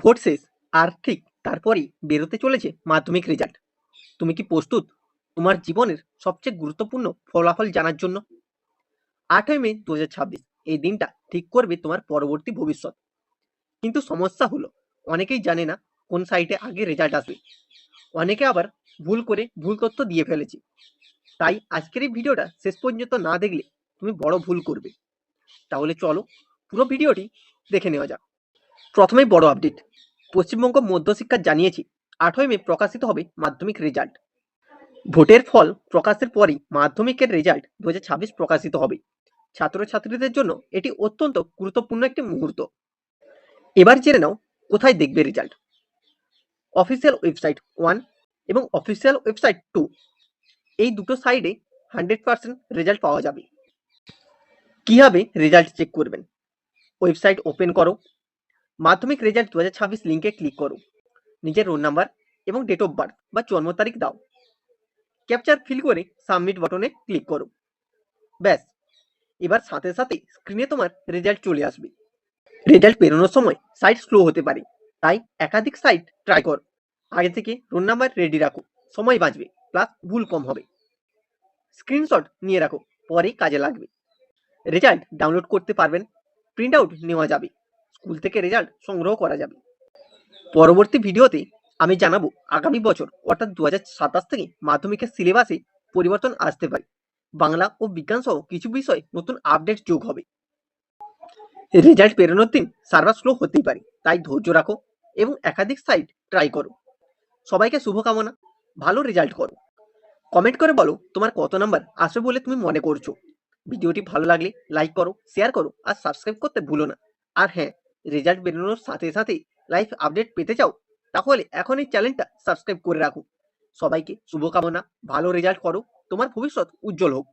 Vote শেষ, আর ঠিক তারপরেই বেরোতে চলেছে মাধ্যমিক রেজাল্ট। তুমি কি প্রস্তুত তোমার জীবনের সবচেয়ে গুরুত্বপূর্ণ ফলাফল জানার জন্য? 8ই মে 2026 এই দিনটা ঠিক করবে তোমার পরবর্তী ভবিষ্যৎ। কিন্তু সমস্যা হলো, অনেকেই জানে না কোন সাইটে আগে রেজাল্ট আসবে। অনেকে আবার ভুল করে ভুল তথ্য দিয়ে ফেলেছে। তাই আজকের এই ভিডিওটা শেষ পর্যন্ত না দেখলে তুমি বড় ভুল করবে। তাহলে চলো পুরো ভিডিওটি দেখে নেওয়া যাক। প্রথমেই বড় আপডেট, পশ্চিমবঙ্গ মধ্যশিক্ষা জানিয়েছে 8ই মে প্রকাশিত হবে মাধ্যমিক রেজাল্ট। ভোটের ফল প্রকাশের পরই মাধ্যমিকের রেজাল্ট 2026 প্রকাশিত হবে। ছাত্রছাত্রীদের জন্য এটি অত্যন্ত গুরুত্বপূর্ণ একটি মুহূর্ত। এবার জেনে নাও কোথায় দেখবে রেজাল্ট। অফিসিয়াল ওয়েবসাইট 1 এবং অফিসিয়াল ওয়েবসাইট 2, এই দুটো সাইডে 100% রেজাল্ট পাওয়া যাবে। কিভাবে রেজাল্ট চেক করবেন? ওয়েবসাইট ওপেন করো, মাধ্যমিক রেজাল্ট 2026 লিঙ্কে ক্লিক করো, নিজের রোল নাম্বার এবং ডেট অফ বার্থ বা জন্ম তারিখ দাও, ক্যাপচার ফিল করে সাবমিট বাটনে ক্লিক করো। ব্যাস, এবার সাথে সাথে স্ক্রিনে তোমার রেজাল্ট চলে আসবে। রেজাল্ট বেরোনোর সময় সাইট স্লো হতে পারে, তাই একাধিক সাইট ট্রাই কর। আগে থেকে রোল নাম্বার রেডি রাখো, সময় বাঁচবে প্লাস ভুল কম হবে। স্ক্রিনশট নিয়ে রাখো, পরে কাজে লাগবে। রেজাল্ট ডাউনলোড করতে পারবেন, প্রিন্ট আউট নেওয়া যাবে, স্কুল থেকে রেজাল্ট সংগ্রহ করা যাবে। পরবর্তী ভিডিওতে আমি জানাবো আগামী বছর অর্থাৎ 2027 থেকে মাধ্যমিকের সিলেবাসে পরিবর্তন আসতে পারে। বাংলা ও বিজ্ঞান সহ কিছু বিষয় নতুন আপডেট যোগ হবে। রেজাল্ট বেরোনোর দিন সার্ভার স্লো হতেই পারে, তাই ধৈর্য রাখো এবং একাধিক সাইট ট্রাই করো। সবাইকে শুভকামনা, ভালো রেজাল্ট করো। কমেন্ট করে বলো তোমার কত নাম্বার আসবে বলে তুমি মনে করছো। ভিডিওটি ভালো লাগলে লাইক করো, শেয়ার করো আর সাবস্ক্রাইব করতে ভুলো না। আর হ্যাঁ, রেজাল্ট বেরোনোর সাথে সাথে লাইভ আপডেট পেতে চাও তাহলে এখন এই চ্যানেলটা সাবস্ক্রাইব করে রাখো। সবাইকে শুভকামনা, ভালো রেজাল্ট করো, তোমার ভবিষ্যৎ উজ্জ্বল হোক।